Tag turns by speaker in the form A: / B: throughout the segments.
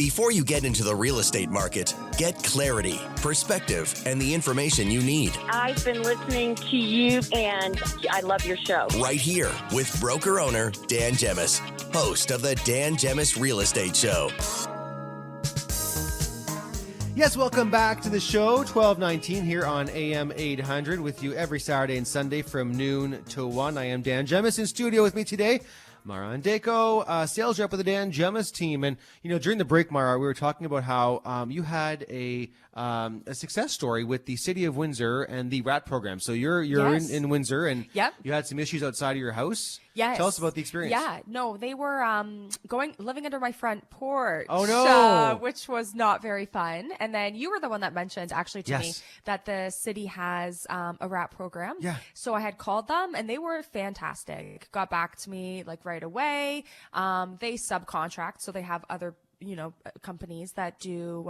A: Before you get into the real estate market, get clarity, perspective, and the information you need.
B: I've been listening to you, and I love your show.
A: Right here with broker owner Dan Gemis, host of the Dan Gemis Real Estate Show.
C: Yes, welcome back to the show, 1219 here on AM 800 with you every Saturday and Sunday from noon to 1. I am Dan Gemis. In studio with me today, Mara Andeko, sales rep with the Dan Gemis team. And, during the break, Mara, we were talking about how you had a success story with the City of Windsor and the RAT program. So you're
D: Yes.
C: in Windsor, and
D: Yep.
C: you had some issues outside of your house.
D: Yes.
C: Tell us about the experience.
D: Yeah, no, they were living under my front porch.
C: Oh, no.
D: Which was not very fun. And then you were the one that mentioned actually to me
C: Yes.
D: that the city has a RAP program.
C: Yeah.
D: So I had called them and they were fantastic. Got back to me like right away. They subcontract, so they have other companies that do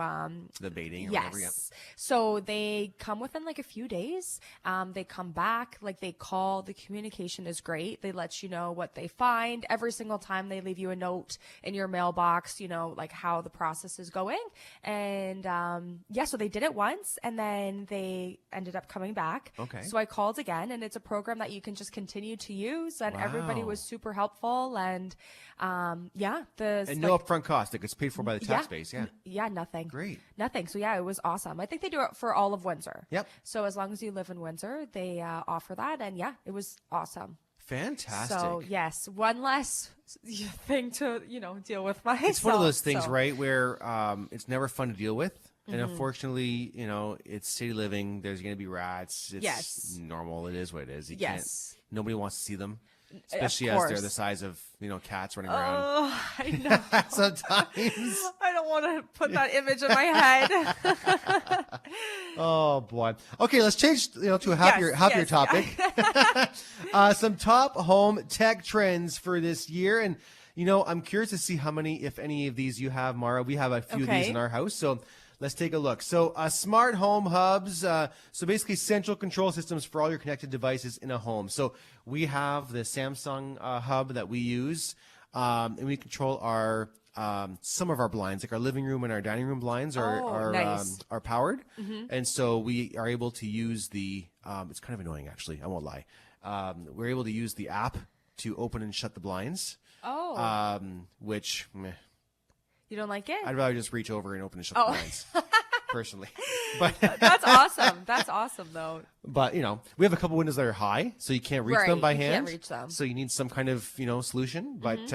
C: The baiting or
D: yes.
C: whatever. Yeah.
D: So they come within like a few days. They come back, like they call. The communication is great. They let you know what they find every single time. They leave you a note in your mailbox, like how the process is going. And so they did it once, and then they ended up coming back.
C: Okay.
D: So I called again, and it's a program that you can just continue to use. And everybody
C: Wow.
D: was super helpful. And
C: And no upfront cost. It's paid for by the tax base. Yeah.
D: Yeah, nothing.
C: Great.
D: Nothing. So yeah, it was awesome. I think they do it for all of Windsor.
C: Yep.
D: So as long as you live in Windsor, they offer that, and yeah, it was awesome.
C: Fantastic.
D: So yes, one less thing to deal with myself.
C: It's one of those things,
D: so.
C: right, where it's never fun to deal with. And
D: Mm-hmm.
C: unfortunately, it's city living. There's going to be rats. It's
D: Yes.
C: normal. It is what it is. You
D: Yes.
C: can't, nobody wants to see them, especially as
D: course.
C: they're the size of, cats running around.
D: Oh, I know.
C: Sometimes.
D: I don't want to put that image in my head.
C: Oh, boy. Okay, let's change to a happier
D: yes.
C: topic. Some top home tech trends for this year. And, I'm curious to see how many, if any of these you have, Mara. We have a few of these
D: Okay.
C: in our house. So let's take a look. So smart home hubs. So basically central control systems for all your connected devices in a home. So we have the Samsung hub that we use, and we control our some of our blinds, like our living room and our dining room blinds are
D: nice.
C: are powered, and so we are able to use the. It's kind of annoying, actually. I won't lie. We're able to use the app to open and shut the blinds.
D: Oh,
C: Which meh,
D: you don't like it?
C: I'd rather just reach over and open and shut the blinds, personally. But
D: That's awesome. That's awesome, though.
C: But we have a couple windows that are high, so you can't reach
D: Right,
C: them by
D: you
C: hand.
D: can't reach them.
C: So you need some kind of solution. But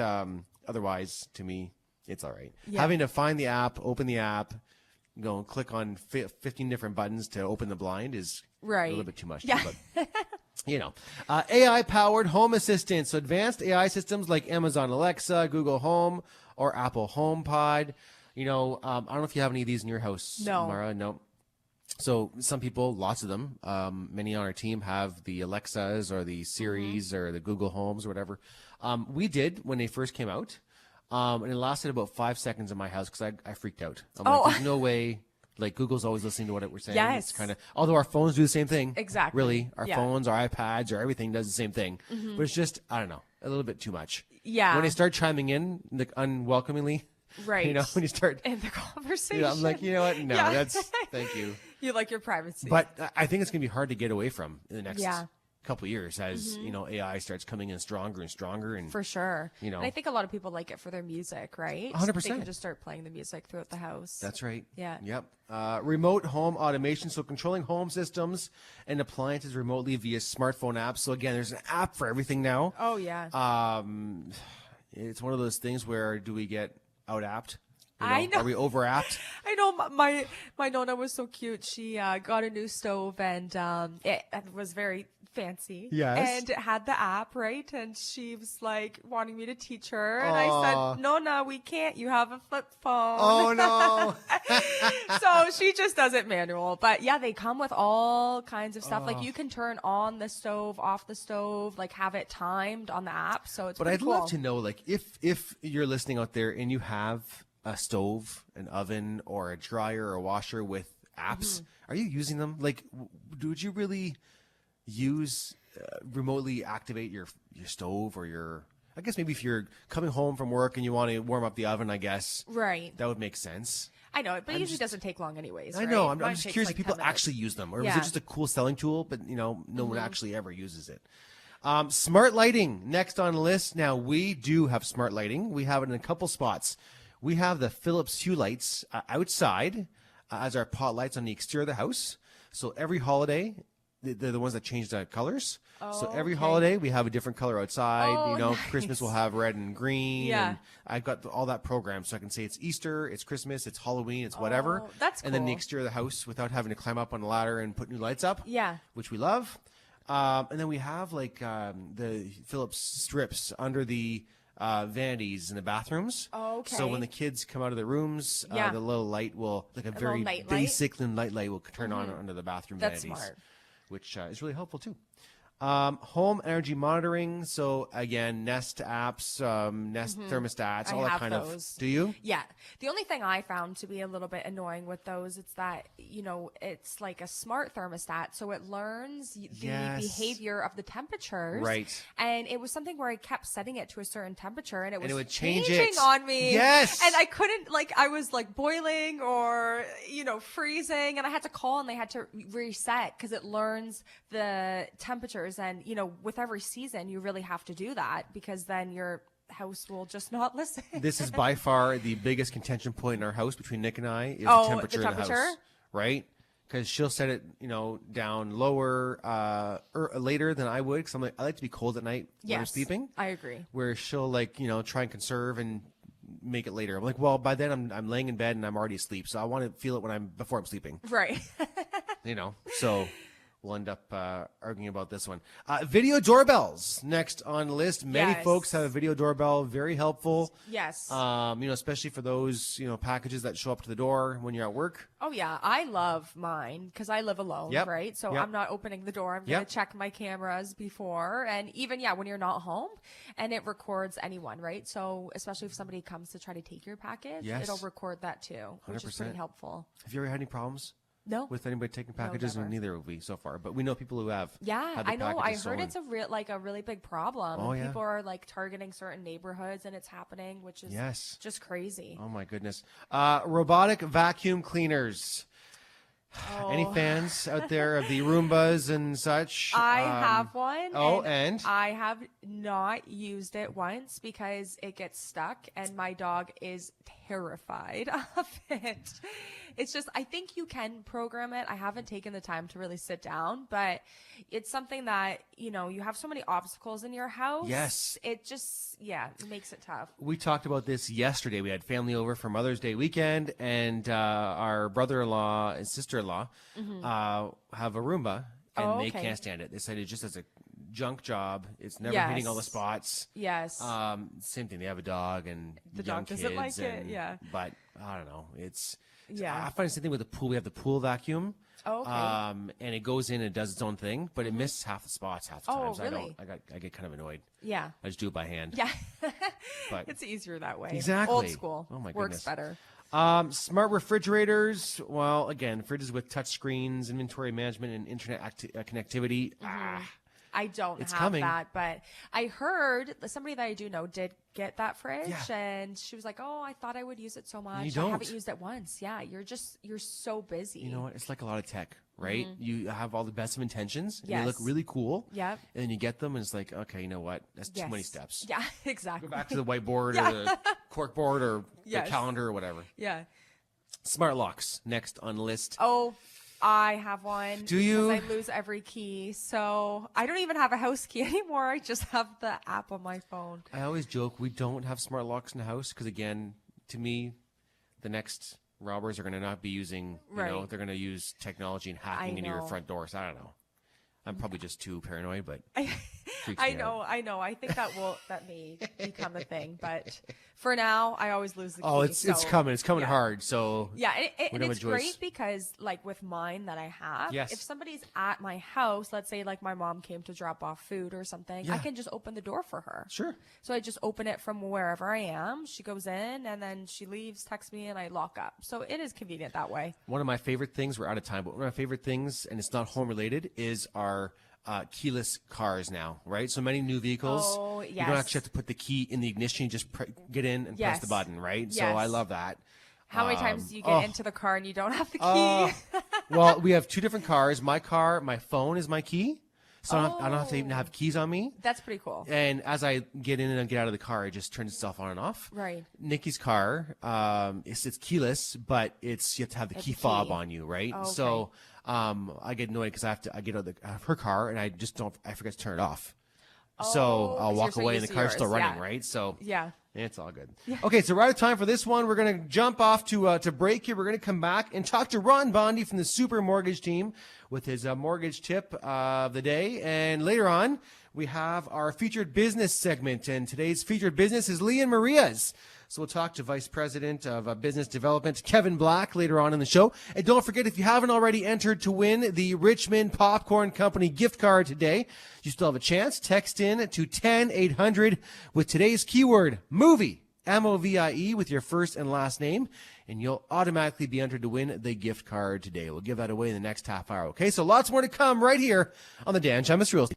C: otherwise, to me, it's all right.
D: Yeah.
C: Having to find the app, open the app, go and click on 15 different buttons to open the blind is a
D: Right.
C: little bit too much.
D: Yeah.
C: But, AI-powered home assistants, so advanced AI systems like Amazon Alexa, Google Home, or Apple HomePod. I don't know if you have any of these in your house,
D: No.
C: Mara. No. So some people, lots of them, many on our team have the Alexas or the Siris or the Google Homes or whatever. We did when they first came out, and it lasted about 5 seconds in my house because I freaked out. I'm like, there's no way. Like Google's always listening to what we're saying.
D: Yes.
C: It's kind of, although our phones do the same thing.
D: Exactly.
C: Really, our
D: Yeah.
C: phones, our iPads, or everything does the same thing. But it's just, I don't know, a little bit too much.
D: Yeah.
C: When they start chiming in like unwelcomingly,
D: Right.
C: when you start,
D: In the conversation.
C: I'm like, you know what? No,
D: Yeah.
C: thank you.
D: You like your privacy.
C: But I think it's going to be hard to get away from in the next
D: Yeah.
C: couple of years as, AI starts coming in stronger and stronger. And
D: For sure.
C: You know.
D: And I think a lot of people like it for their music, right?
C: 100%.
D: They can just start playing the music throughout the house.
C: That's right.
D: Yeah.
C: Yep. Remote home automation. So controlling home systems and appliances remotely via smartphone apps. So again, there's an app for everything now.
D: Oh, yeah.
C: It's one of those things where do we get out-apped?
D: I know.
C: Are we over-apped?
D: I know my Nona was so cute. She got a new stove and it was very fancy.
C: Yes.
D: And it had the app, right? And she was like wanting me to teach her. And I
C: Aw.
D: said, Nona, we can't. You have a flip phone.
C: Oh, no.
D: So she just does it manual. But yeah, they come with all kinds of stuff. Like you can turn on the stove, off the stove, like have it timed on the app. So it's
C: But
D: pretty
C: I'd
D: cool.
C: love to know, like, if you're listening out there and you have a stove, an oven, or a dryer or a washer with apps, are you using them? Like, would you really use remotely activate your stove or your I guess maybe if you're coming home from work and you want to warm up the oven, I guess
D: Right.
C: that would make sense.
D: I know, but it usually doesn't take long anyways.
C: I know.
D: right?
C: I'm
D: Mine
C: just
D: takes,
C: curious
D: like,
C: if people
D: 10 minutes.
C: actually use them, or was
D: Yeah.
C: it just a cool selling tool, but no one actually ever uses it. Smart lighting next on the list. Now we do have smart lighting. We have it in a couple spots. We have the Philips Hue lights outside as our pot lights on the exterior of the house. So every holiday, they're the ones that change the colors. So every
D: okay.
C: holiday we have a different color outside.
D: Oh,
C: Christmas will
D: nice.
C: have red and green.
D: Yeah.
C: And I've got all that programmed, so I can say it's Easter, it's Christmas, it's Halloween, it's whatever.
D: Oh, that's
C: And then the
D: cool.
C: exterior of the house without having to climb up on a ladder and put new lights up.
D: Yeah.
C: Which we love. And then we have the Philips strips under the vanities in the bathrooms.
D: Oh, okay.
C: So when the kids come out of their rooms,
D: Yeah.
C: the little light will, like a very
D: night light?
C: basic night light will turn on under the bathroom
D: That's
C: vanities.
D: smart.
C: Which is really helpful too. Home energy monitoring. So again, Nest apps, Nest thermostats,
D: I
C: all that
D: have
C: kind
D: those.
C: of. Do you?
D: Yeah. The only thing I found to be a little bit annoying with those, it's that, it's like a smart thermostat. So it learns the
C: Yes.
D: behavior of the temperatures.
C: Right.
D: And it was something where I kept setting it to a certain temperature and it was
C: it would change
D: changing
C: it.
D: on me.
C: Yes.
D: And I couldn't, I was boiling or, freezing, and I had to call and they had to reset because it learns the temperatures. And, with every season, you really have to do that because then your house will just not listen.
C: This is by far the biggest contention point in our house between Nick and I is
D: Oh,
C: the
D: the
C: temperature in the
D: temperature?
C: house, right? Because she'll set it, down lower later than I would. Because I like to be cold at night when I'm
D: Yes,
C: sleeping.
D: I agree.
C: Where she'll try and conserve and make it later. I'm like, well, by then I'm laying in bed and I'm already asleep, so I want to feel it before I'm sleeping.
D: Right.
C: So we'll end up arguing about this one. Video doorbells next on the list. Many
D: Yes.
C: folks have a video doorbell. Very helpful.
D: Yes.
C: Especially for those, packages that show up to the door when you're at work.
D: Oh yeah, I love mine because I live alone,
C: Yep.
D: right? So
C: Yep.
D: I'm not opening the door. I'm
C: Yep.
D: gonna check my cameras before, and even when you're not home, and it records anyone, right? So especially if somebody comes to try to take your package,
C: Yes.
D: it'll record that too, which is
C: 100%.
D: pretty helpful.
C: Have you ever had any problems
D: No.
C: with anybody taking packages?
D: never.
C: And neither have we so far, but we know people who have.
D: Yeah,
C: had the
D: I know. I
C: packages
D: heard
C: stolen.
D: it's a really big problem.
C: Oh, yeah.
D: People are targeting certain neighborhoods, and it's happening, which is
C: Yes.
D: just crazy.
C: Oh my goodness. Robotic vacuum cleaners. Any fans out there of the Roombas and such?
D: I have one.
C: Oh, and?
D: I have not used it once because it gets stuck and my dog is terrified of it. It's just, I think you can program it. I haven't taken the time to really sit down, but it's something that, you have so many obstacles in your house.
C: Yes.
D: It just, it makes it tough.
C: We talked about this yesterday. We had family over for Mother's Day weekend, and our brother-in-law and sister-in-law have a Roomba, and
D: Oh,
C: they
D: okay.
C: can't stand it. They said it just as a junk job. It's never
D: Yes.
C: hitting all the spots.
D: Yes.
C: Same thing. They have a dog and
D: The
C: young
D: dog doesn't
C: kids
D: like it,
C: and-
D: yeah.
C: But I don't know.
D: Yeah.
C: I find the same thing with the pool. We have the pool vacuum.
D: Oh, okay.
C: And it goes in and does its own thing, but it misses half the spots half the
D: Oh,
C: times.
D: really?
C: I get kind of annoyed.
D: Yeah.
C: I just do it by hand.
D: Yeah.
C: But
D: It's easier that way.
C: Exactly.
D: Old school.
C: Oh, my
D: Works
C: goodness.
D: better.
C: Smart refrigerators. Well, again, fridges with touch screens, inventory management, and internet connectivity.
D: I don't
C: It's
D: have
C: coming.
D: that, but I heard somebody that I do know did get that fridge,
C: Yeah.
D: and she was like, "Oh, I thought I would use it so much.
C: You
D: I
C: don't.
D: haven't used it once." Yeah, you're so busy.
C: You know what? It's like a lot of tech, right? You have all the best of intentions. And They look
D: Mm-hmm. Yes.
C: really cool.
D: Yep.
C: And then you get them, and it's like, okay, you know what? That's too many
D: Yes.
C: steps.
D: Yeah, exactly.
C: Go back to the whiteboard
D: Yeah.
C: or the cork board or
D: Yes.
C: the calendar or whatever.
D: Yeah.
C: Smart locks next on the list.
D: Oh, I have one.
C: Do you?
D: Because I lose every key, so I don't even have a house key anymore. I just have the app on my phone.
C: I always joke we don't have smart locks in the house because, again, to me, the next robbers are going to not be using,
D: Right.
C: they're going to use technology and hacking into your
D: know.
C: front door. So I don't know. I'm probably just too paranoid, but freaks
D: I
C: me out.
D: know. I think that may become a thing, but for now, I always lose the key.
C: Oh, it's
D: so-
C: coming. It's coming
D: yeah.
C: hard. So
D: Yeah, and
C: we
D: and
C: don't
D: it's
C: have a choice.
D: great because, with mine that I have,
C: Yes.
D: if somebody's at my house, let's say, my mom came to drop off food or something,
C: Yeah.
D: I can just open the door for her.
C: Sure.
D: So I just open it from wherever I am. She goes in, and then she leaves, texts me, and I lock up. So it is convenient that way.
C: One of my favorite things, we're out of time, but one of my favorite things, and it's not home related, is our keyless cars now, right? So many new vehicles,
D: Oh,
C: you don't
D: yes.
C: actually have to put the key in the ignition. You just get in and press
D: Yes.
C: the button, right? So
D: Yes.
C: I love that.
D: How many times do you get into the car and you don't have the key?
C: Well, we have two different cars. My car, my phone is my key. So I don't have to even have keys on me.
D: That's pretty cool.
C: And as I get in and get out of the car, it just turns itself on and off.
D: Right.
C: Nikki's car, it's keyless, but you have to have the key fob on you, right?
D: Oh, okay.
C: So I get annoyed because I get out of her car and I forget to turn it off. So I'll
D: 'cause
C: walk
D: you're so
C: away and the
D: used to
C: car's still
D: yours,
C: running,
D: yeah.
C: right? So
D: Yeah.
C: it's all good. Okay, so we're out of time for this one. We're going to jump off to break here. We're going to come back and talk to Ron Bondi from the Super Mortgage team with his mortgage tip of the day. And later on, we have our featured business segment. And today's featured business is Leon Maria's. So we'll talk to Vice President of Business Development, Kevin Black, later on in the show. And don't forget, if you haven't already entered to win the Richmond Popcorn Company gift card today, you still have a chance. Text in to 10800 with today's keyword, movie, MOVIE, with your first and last name, and you'll automatically be entered to win the gift card today. We'll give that away in the next half hour. Okay, so lots more to come right here on the Dan Jemis Real Estate.